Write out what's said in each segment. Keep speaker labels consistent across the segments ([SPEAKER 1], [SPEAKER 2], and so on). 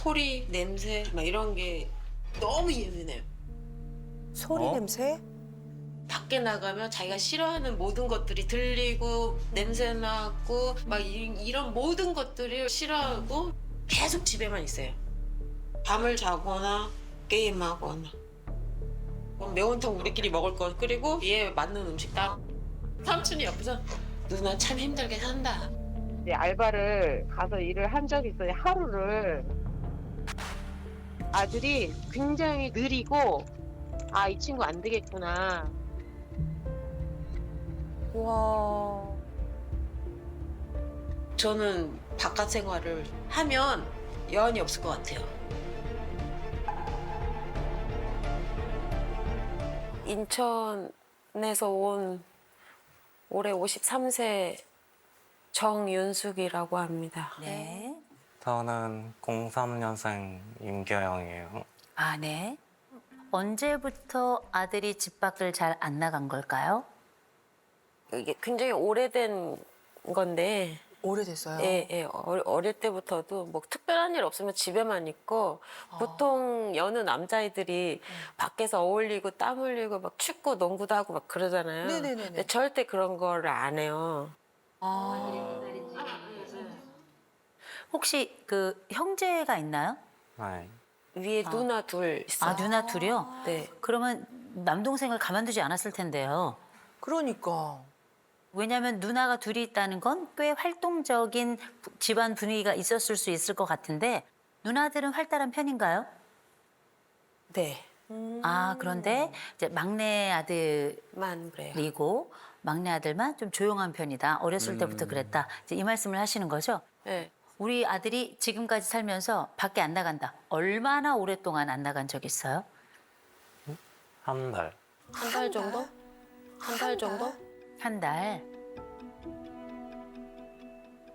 [SPEAKER 1] 소리, 냄새 막 이런 게 너무 예민해요.
[SPEAKER 2] 소리 냄새?
[SPEAKER 1] 밖에 나가면 자기가 싫어하는 모든 것들이 들리고 냄새 나고 막 이런 모든 것들을 싫어하고 계속 집에만 있어요. 밤을 자거나 게임하거나. 매운탕 우리끼리 먹을 거 끓이고 얘 맞는 음식 따. 삼촌이 옆에서 누나 참 힘들게 산다. 알바를 가서 일을 한 적이 있어요. 하루를. 아들이 굉장히 느리고 아, 이 친구 안 되겠구나.
[SPEAKER 2] 와.
[SPEAKER 1] 저는 바깥 생활을 하면 여한이 없을 것 같아요. 인천에서 온 올해 53세 정윤숙이라고 합니다.
[SPEAKER 3] 네.
[SPEAKER 4] 저는 03년생 임교영이에요.
[SPEAKER 3] 아, 네. 언제부터 아들이 집 밖을 잘 안 나간 걸까요?
[SPEAKER 1] 이게 굉장히 오래된 건데
[SPEAKER 2] 오래됐어요.
[SPEAKER 1] 어릴 때부터도 뭐 특별한 일 없으면 집에만 있고 보통 여느 남자애들이 밖에서 어울리고 땀 흘리고 막 축구 농구도 하고 막 그러잖아요.
[SPEAKER 2] 네네네네.
[SPEAKER 1] 근데 절대 그런 거를 안 해요.
[SPEAKER 3] 혹시 그 형제가 있나요?
[SPEAKER 4] 네.
[SPEAKER 1] 위에 누나 둘 있어요.
[SPEAKER 3] 아, 누나 둘이요?
[SPEAKER 1] 네.
[SPEAKER 3] 그러면 남동생을 가만두지 않았을 텐데요.
[SPEAKER 2] 그러니까.
[SPEAKER 3] 왜냐하면 누나가 둘이 있다는 건 꽤 활동적인 집안 분위기가 있었을 수 있을 것 같은데 누나들은 활달한 편인가요?
[SPEAKER 1] 네.
[SPEAKER 3] 아, 그런데 이제 막내 아들이고
[SPEAKER 1] 만 그래요.
[SPEAKER 3] 막내 아들만 좀 조용한 편이다. 어렸을 때부터 그랬다. 이제 이 말씀을 하시는 거죠?
[SPEAKER 1] 네.
[SPEAKER 3] 우리 아들이 지금까지 살면서 밖에 안 나간다. 얼마나 오랫동안 안 나간 적 있어요?
[SPEAKER 4] 한 달.
[SPEAKER 1] 한 달 정도? 한 달 정도?
[SPEAKER 3] 한 달.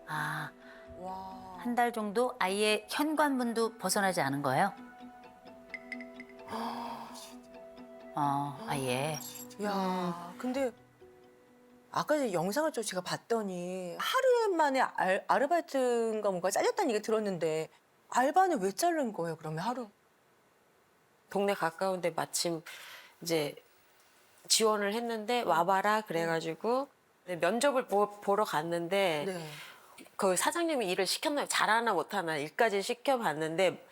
[SPEAKER 3] 아,
[SPEAKER 2] 와.
[SPEAKER 3] 한 달 정도 아예 현관문도 벗어나지 않은 거예요? 아예.
[SPEAKER 2] 야, 근데 아까 전에 영상을 좀 제가 봤더니 하루 만에 아르바이트인가 뭔가 잘렸다는 얘기 들었는데 알바는 왜 자른 거예요, 그러면 하루?
[SPEAKER 1] 동네 가까운데 마침 이제 지원을 했는데 와봐라 그래가지고 면접을 보러 갔는데
[SPEAKER 2] 네.
[SPEAKER 1] 그 사장님이 일을 시켰나요? 잘하나 못하나 일까지 시켜봤는데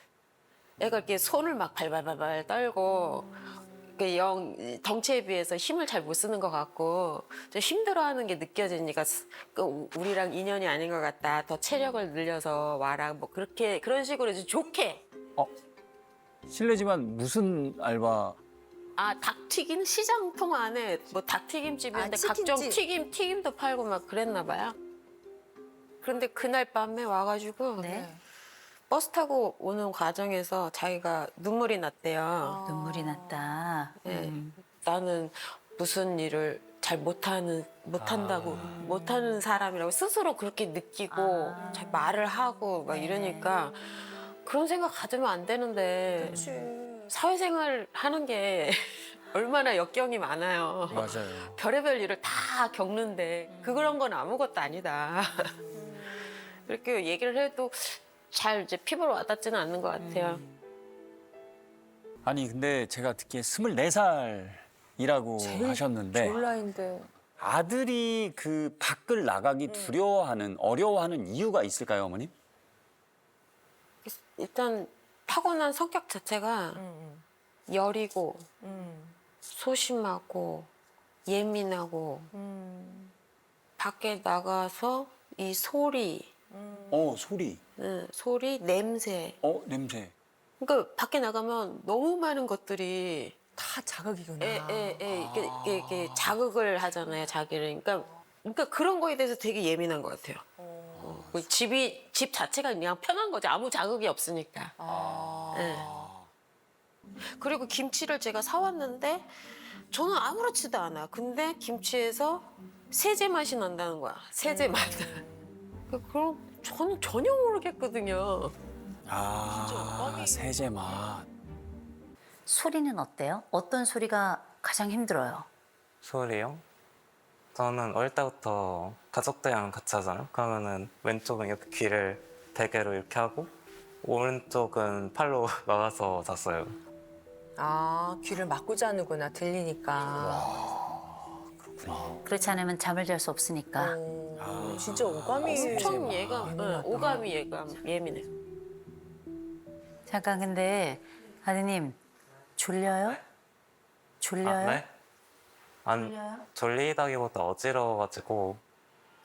[SPEAKER 1] 애가 이렇게 손을 막 발발발발 떨고 그 덩치에 비해서 힘을 잘 못 쓰는 것 같고 좀 힘들어하는 게 느껴지니까 그 우리랑 인연이 아닌 것 같다. 더 체력을 늘려서 와라. 뭐 그렇게 그런 식으로 이제 좋게.
[SPEAKER 5] 실례지만 무슨 알바?
[SPEAKER 1] 아, 닭튀김 시장통 안에 뭐 닭튀김집이었는데
[SPEAKER 2] 아,
[SPEAKER 1] 각종
[SPEAKER 2] 치킨집.
[SPEAKER 1] 튀김도 팔고 막 그랬나 봐요. 그런데 그날 밤에 와가지고
[SPEAKER 3] 네.
[SPEAKER 1] 버스 타고 오는 과정에서 자기가 눈물이 났대요.
[SPEAKER 3] 눈물이 났다.
[SPEAKER 1] 네. 나는 무슨 일을 잘 못하는 사람이라고 스스로 그렇게 느끼고 잘 말을 하고 막 이러니까 그런 생각 가지면 안 되는데 사회생활 하는 게 얼마나 역경이 많아요.
[SPEAKER 5] 맞아요.
[SPEAKER 1] 별의별 일을 다 겪는데 그런 건 아무것도 아니다. 그렇게 얘기를 해도 잘 이제 피부로 와닿지는 않는 것 같아요.
[SPEAKER 5] 아니 근데 제가 듣기에 24살이라고 하셨는데
[SPEAKER 2] 졸라인데.
[SPEAKER 5] 아들이 그 밖을 나가기 두려워하는 어려워하는 이유가 있을까요, 어머님?
[SPEAKER 1] 일단 타고난 성격 자체가 여리고 소심하고 예민하고 밖에 나가서 이 소리,
[SPEAKER 5] 소리.
[SPEAKER 1] 냄새.
[SPEAKER 5] 냄새.
[SPEAKER 1] 그러니까 밖에 나가면 너무 많은 것들이
[SPEAKER 2] 다 자극이구나.
[SPEAKER 1] 이게 자극을 하잖아요, 자기를. 그러니까 그런 거에 대해서 되게 예민한 것 같아요. 그 집 자체가 그냥 편한 거죠. 아무 자극이 없으니까. 네. 그리고 김치를 제가 사왔는데 저는 아무렇지도 않아. 근데 김치에서 세제 맛이 난다는 거야. 세제 맛. 그럼 저는 전혀 모르겠거든요.
[SPEAKER 5] 세제 맛.
[SPEAKER 3] 소리는 어때요? 어떤 소리가 가장 힘들어요?
[SPEAKER 4] 소리요? 저는 어릴 때부터 가족들이랑 같이 하잖아요. 그러면은 왼쪽은 이렇게 귀를 베개로 이렇게 하고 오른쪽은 팔로 막아서 잤어요.
[SPEAKER 2] 아, 귀를 막고 자는구나. 들리니까.
[SPEAKER 3] 그렇지 않으면 잠을 잘 수 없으니까.
[SPEAKER 2] 진짜 오감이
[SPEAKER 1] 엄청 예감,
[SPEAKER 2] 예민하다.
[SPEAKER 1] 오감이 예민해.
[SPEAKER 3] 잠깐 근데 아드님 졸려요? 졸려요?
[SPEAKER 4] 네? 안
[SPEAKER 3] 졸려요?
[SPEAKER 4] 졸리다기보다 어지러워가지고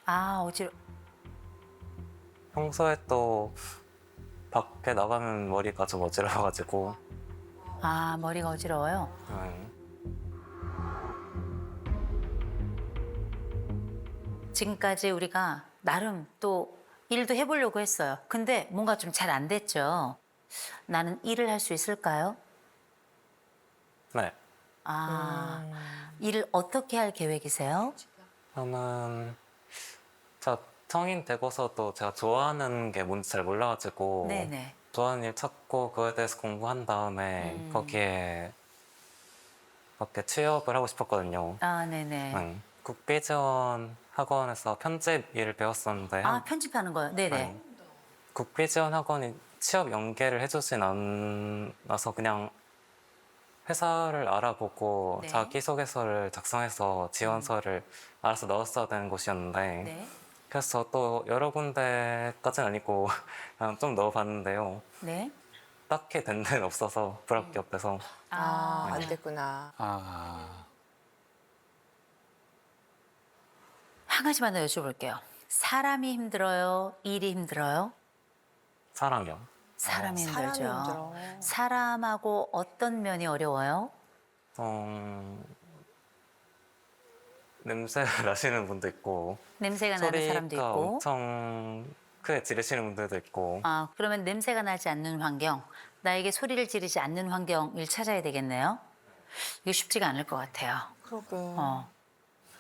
[SPEAKER 3] 아 어지러.
[SPEAKER 4] 평소에 또 밖에 나가면 머리가 좀 어지러워가지고
[SPEAKER 3] 아 머리가 어지러워요. 지금까지 우리가 나름 또 일도 해보려고 했어요. 근데 뭔가 좀 잘 안 됐죠. 나는 일을 할 수 있을까요?
[SPEAKER 4] 네.
[SPEAKER 3] 아 일을 어떻게 할 계획이세요?
[SPEAKER 4] 저는 제가 성인 되고서도 제가 좋아하는 게 뭔지 잘 몰라가지고
[SPEAKER 3] 네네.
[SPEAKER 4] 좋아하는 일 찾고 그거에 대해서 공부한 다음에 거기에 취업을 하고 싶었거든요.
[SPEAKER 3] 아 네네.
[SPEAKER 4] 국비지원 학원에서 편집 일을 배웠었는데
[SPEAKER 3] 아 편집하는 거요? 네네.
[SPEAKER 4] 국비지원 학원이 취업 연계를 해주진 않아서 그냥 회사를 알아보고
[SPEAKER 3] 네.
[SPEAKER 4] 자기소개서를 작성해서 지원서를 알아서 넣었어야 되는 곳이었는데
[SPEAKER 3] 네.
[SPEAKER 4] 그래서 또 여러 군데까지는 아니고 그냥 좀 넣어봤는데요.
[SPEAKER 3] 네.
[SPEAKER 4] 딱히 된 데는 없어서 불합격돼서
[SPEAKER 2] 아, 안 됐구나.
[SPEAKER 5] 아,
[SPEAKER 3] 한 가지만 더 여쭤볼게요. 사람이 힘들어요? 일이 힘들어요?
[SPEAKER 4] 사람이요.
[SPEAKER 3] 사람이
[SPEAKER 2] 사람이
[SPEAKER 3] 힘들죠.
[SPEAKER 2] 힘들어.
[SPEAKER 3] 사람하고 어떤 면이 어려워요?
[SPEAKER 4] 냄새가 나시는 분도 있고
[SPEAKER 3] 냄새가 나는 사람도
[SPEAKER 4] 소리가
[SPEAKER 3] 있고.
[SPEAKER 4] 엄청 크게 지르시는 분들도 있고
[SPEAKER 3] 아, 그러면 냄새가 나지 않는 환경, 나에게 소리를 지르지 않는 환경을 찾아야 되겠네요. 이게 쉽지가 않을 것 같아요.
[SPEAKER 2] 그러게.
[SPEAKER 3] 어.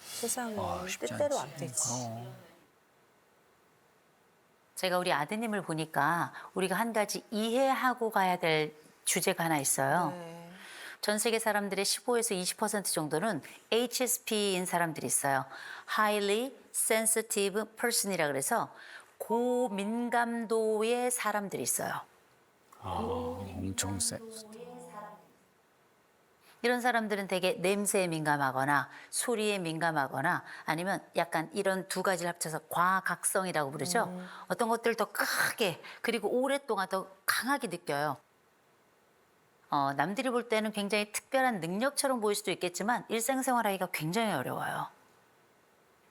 [SPEAKER 2] 세상에
[SPEAKER 5] 쉽지
[SPEAKER 2] 뜻대로
[SPEAKER 5] 않지.
[SPEAKER 2] 안 되지.
[SPEAKER 3] 제가 우리 아드님을 보니까 우리가 한 가지 이해하고 가야 될 주제가 하나 있어요.
[SPEAKER 2] 네.
[SPEAKER 3] 전 세계 사람들의 15에서 20% 정도는 HSP인 사람들이 있어요. Highly Sensitive Person이라 그래서 고민감도의 사람들이 있어요.
[SPEAKER 5] 엄청 세.
[SPEAKER 3] 이런 사람들은 되게 냄새에 민감하거나 소리에 민감하거나 아니면 약간 이런 두 가지를 합쳐서 과각성이라고 부르죠. 어떤 것들을 더 크게 그리고 오랫동안 더 강하게 느껴요. 남들이 볼 때는 굉장히 특별한 능력처럼 보일 수도 있겠지만 일상생활하기가 굉장히 어려워요.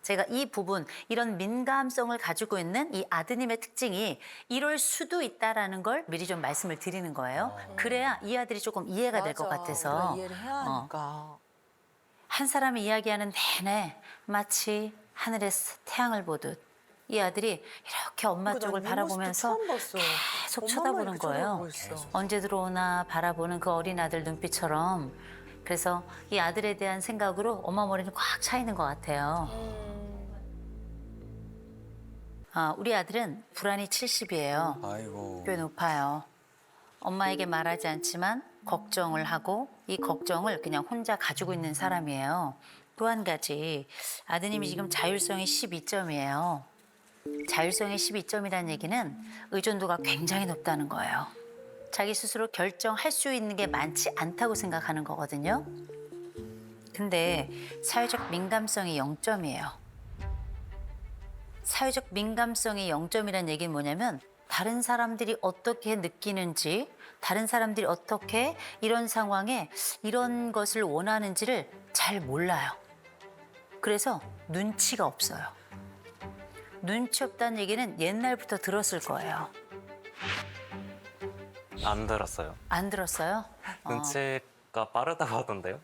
[SPEAKER 3] 제가 이 부분, 이런 민감성을 가지고 있는 이 아드님의 특징이 이럴 수도 있다라는 걸 미리 좀 말씀을 드리는 거예요. 그래야 이 아들이 조금 이해가 될 것
[SPEAKER 2] 맞아.
[SPEAKER 3] 같아서.
[SPEAKER 2] 우리가 이해를 해야 하니까.
[SPEAKER 3] 한 사람이 이야기하는 내내 마치 하늘에서 태양을 보듯 이 아들이 이렇게 엄마 쪽을 바라보면서 계속 쳐다보는 거예요. 언제 들어오나 바라보는 그 어린 아들 눈빛처럼. 그래서 이 아들에 대한 생각으로 엄마 머리는 꽉 차 있는 것 같아요. 우리 아들은 불안이 70이에요.
[SPEAKER 5] 아이고.
[SPEAKER 3] 꽤 높아요. 엄마에게 말하지 않지만 걱정을 하고 이 걱정을 그냥 혼자 가지고 있는 사람이에요. 또 한 가지 아드님이 지금 자율성이 12점이에요. 자율성이 12점이라는 얘기는 의존도가 굉장히 높다는 거예요. 자기 스스로 결정할 수 있는 게 많지 않다고 생각하는 거거든요. 근데 사회적 민감성이 0점이에요. 사회적 민감성이 0점이라는 얘기는 뭐냐면 다른 사람들이 어떻게 느끼는지, 다른 사람들이 어떻게 이런 상황에 이런 것을 원하는지를 잘 몰라요. 그래서 눈치가 없어요. 눈치 없다는 얘기는 옛날부터 들었을 거예요.
[SPEAKER 4] 안 들었어요.
[SPEAKER 3] 안 들었어요?
[SPEAKER 4] 눈치가 빠르다고 하던데요.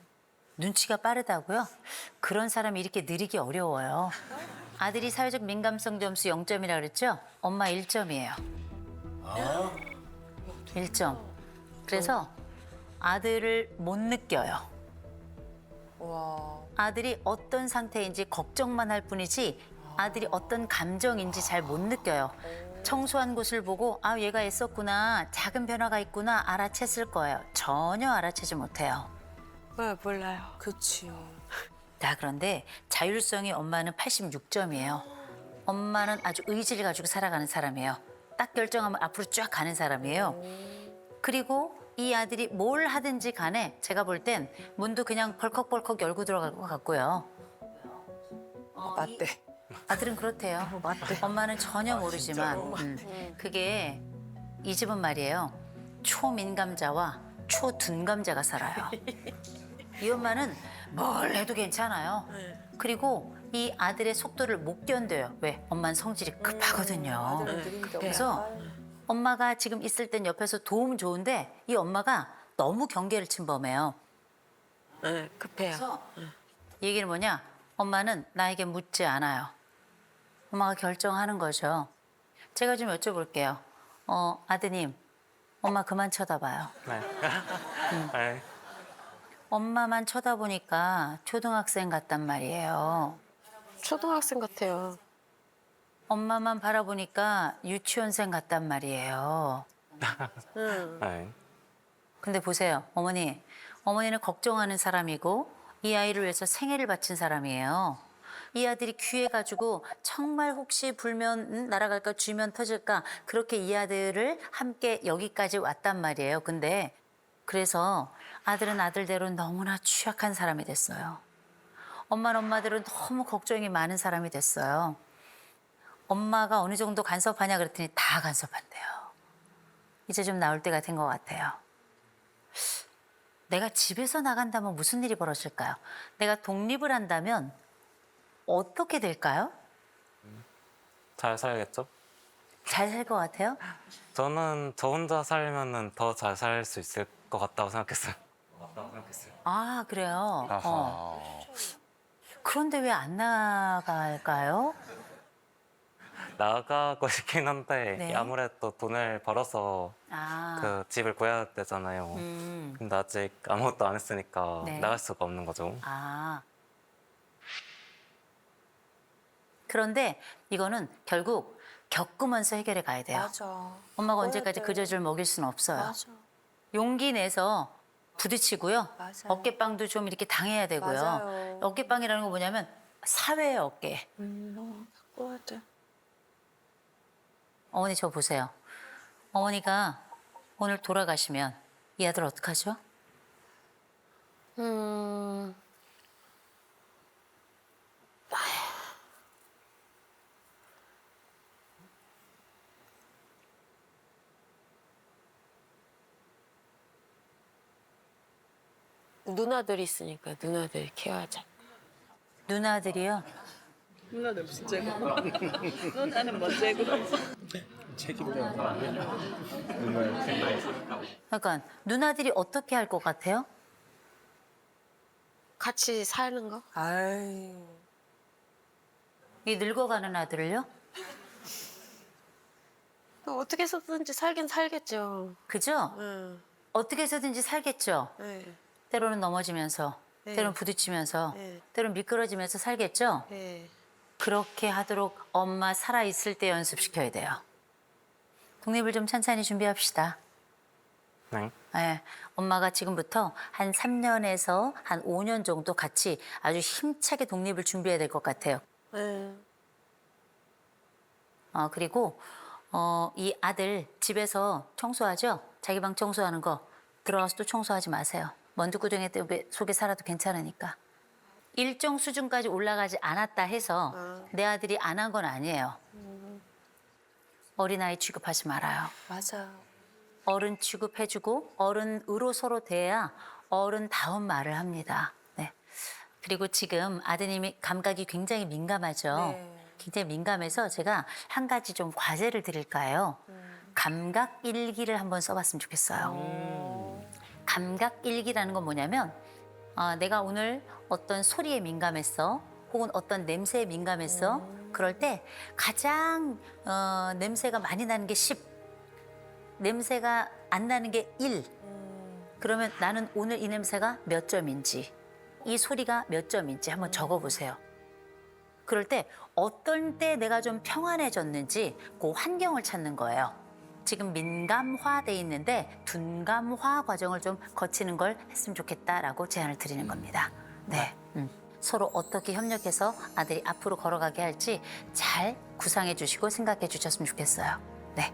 [SPEAKER 3] 눈치가 빠르다고요? 그런 사람이 이렇게 느리기 어려워요. 아들이 사회적 민감성 점수 0점이라 그랬죠? 엄마 1점이에요. 1점. 그래서 아들을 못 느껴요.
[SPEAKER 2] 와.
[SPEAKER 3] 아들이 어떤 상태인지 걱정만 할 뿐이지 아들이 어떤 감정인지 잘 못 느껴요. 청소한 곳을 보고 아 얘가 애썼구나, 작은 변화가 있구나 알아챘을 거예요. 전혀 알아채지 못해요.
[SPEAKER 1] 몰라요.
[SPEAKER 2] 그치.
[SPEAKER 3] 자, 그런데 자율성이 엄마는 86점이에요. 엄마는 아주 의지를 가지고 살아가는 사람이에요. 딱 결정하면 앞으로 쫙 가는 사람이에요. 그리고 이 아들이 뭘 하든지 간에 제가 볼 땐 문도 그냥 벌컥벌컥 열고 들어갈 것 같고요.
[SPEAKER 2] 맞대.
[SPEAKER 3] 아들은 그렇대요.
[SPEAKER 2] 맞대.
[SPEAKER 3] 엄마는 전혀 모르지만 그게 이 집은 말이에요. 초민감자와 초둔감자가 살아요. 이 엄마는 뭘 해도 괜찮아요. 그리고 이 아들의 속도를 못 견뎌요. 왜? 엄마는 성질이 급하거든요. 그래서 엄마가 지금 있을 땐 옆에서 도움 좋은데 이 엄마가 너무 경계를 침범해요.
[SPEAKER 1] 네, 급해요.
[SPEAKER 3] 그래서 이 얘기는 뭐냐? 엄마는 나에게 묻지 않아요. 엄마가 결정하는 거죠. 제가 좀 여쭤볼게요. 아드님, 엄마 그만 쳐다봐요.
[SPEAKER 4] 네. 네.
[SPEAKER 3] 엄마만 쳐다보니까 초등학생 같단 말이에요.
[SPEAKER 1] 초등학생 같아요.
[SPEAKER 3] 엄마만 바라보니까 유치원생 같단 말이에요.
[SPEAKER 4] 네.
[SPEAKER 3] 근데 보세요, 어머니. 어머니는 걱정하는 사람이고 이 아이를 위해서 생애를 바친 사람이에요. 이 아들이 귀해가지고 정말 혹시 불면 날아갈까 쥐면 터질까 그렇게 이 아들을 함께 여기까지 왔단 말이에요. 근데 그래서 아들은 아들대로 너무나 취약한 사람이 됐어요. 엄마는 엄마대로 너무 걱정이 많은 사람이 됐어요. 엄마가 어느 정도 간섭하냐 그랬더니 다 간섭한대요. 이제 좀 나올 때가 된 것 같아요. 내가 집에서 나간다면 무슨 일이 벌어질까요? 내가 독립을 한다면 어떻게 될까요?
[SPEAKER 4] 잘 살겠죠?
[SPEAKER 3] 잘 살 것 같아요?
[SPEAKER 4] 저는 저 혼자 살면은 더 잘 살 수 있을 것 같다고 생각했어요.
[SPEAKER 3] 아, 그래요?
[SPEAKER 5] 아하.
[SPEAKER 3] 그런데 왜 안 나갈까요?
[SPEAKER 4] 나가고 싶긴 한데
[SPEAKER 3] 네.
[SPEAKER 4] 아무래도 돈을 벌어서
[SPEAKER 3] 아,
[SPEAKER 4] 그 집을 구해야 되잖아요. 근데 아직 아무것도 안 했으니까
[SPEAKER 3] 네.
[SPEAKER 4] 나갈 수가 없는 거죠.
[SPEAKER 3] 아. 그런데 이거는 결국 겪으면서 해결해 가야 돼요.
[SPEAKER 2] 맞아.
[SPEAKER 3] 엄마가 언제까지 그 젖을 먹일 수는 없어요.
[SPEAKER 2] 맞아.
[SPEAKER 3] 용기 내서 부딪히고요.
[SPEAKER 2] 맞아요.
[SPEAKER 3] 어깨빵도 좀 이렇게 당해야 되고요.
[SPEAKER 2] 맞아요.
[SPEAKER 3] 어깨빵이라는 건 뭐냐면 사회의 어깨.
[SPEAKER 1] 갖고 와야 돼.
[SPEAKER 3] 어머니 저 보세요. 어머니가 오늘 돌아가시면 이 아들 어떡하죠?
[SPEAKER 1] 누나들이 있으니까 누나들 케어하자.
[SPEAKER 3] 누나들이요.
[SPEAKER 6] 누나는 문제고 누나는 문제고
[SPEAKER 3] 그러니까 누나들이 어떻게 할 것 같아요?
[SPEAKER 1] 같이 사는 거?
[SPEAKER 2] 아이.
[SPEAKER 3] 이 늙어가는 아들을요?
[SPEAKER 1] 어떻게 해서든지 살긴 살겠죠.
[SPEAKER 3] 그죠?
[SPEAKER 1] 응.
[SPEAKER 3] 어떻게 해서든지 살겠죠?
[SPEAKER 1] 네.
[SPEAKER 3] 때로는 넘어지면서,
[SPEAKER 1] 네.
[SPEAKER 3] 때로는 부딪히면서,
[SPEAKER 1] 네.
[SPEAKER 3] 때로는 미끄러지면서 살겠죠?
[SPEAKER 1] 네.
[SPEAKER 3] 그렇게 하도록 엄마 살아있을 때 연습시켜야 돼요. 독립을 좀 천천히 준비합시다.
[SPEAKER 4] 네.
[SPEAKER 3] 예, 엄마가 지금부터 한 3년에서 한 5년 정도 같이 아주 힘차게 독립을 준비해야 될 것 같아요.
[SPEAKER 1] 네.
[SPEAKER 3] 그리고 이 아들 집에서 청소하죠? 자기 방 청소하는 거 들어가서 또 청소하지 마세요. 먼지구덩이 속에 살아도 괜찮으니까. 일정 수준까지 올라가지 않았다 해서 내 아들이 안 한 건 아니에요. 어린아이 취급하지 말아요.
[SPEAKER 2] 맞아.
[SPEAKER 3] 어른 취급해주고 어른으로 서로 대해야 어른다운 말을 합니다. 네. 그리고 지금 아드님이 감각이 굉장히 민감하죠.
[SPEAKER 2] 네.
[SPEAKER 3] 굉장히 민감해서 제가 한 가지 좀 과제를 드릴까 해요. 감각 일기를 한번 써봤으면 좋겠어요. 감각 일기라는 건 뭐냐면 내가 오늘 어떤 소리에 민감했어. 혹은 어떤 냄새에 민감했어. 그럴 때 가장 냄새가 많이 나는 게 10, 냄새가 안 나는 게 1. 그러면 나는 오늘 이 냄새가 몇 점인지, 이 소리가 몇 점인지 한번 적어보세요. 그럴 때 어떤 때 내가 좀 평안해졌는지 그 환경을 찾는 거예요. 지금 민감화돼 있는데 둔감화 과정을 좀 거치는 걸 했으면 좋겠다라고 제안을 드리는 겁니다. 네. 서로 어떻게 협력해서 아들이 앞으로 걸어가게 할지 잘 구상해 주시고 생각해 주셨으면 좋겠어요. 네.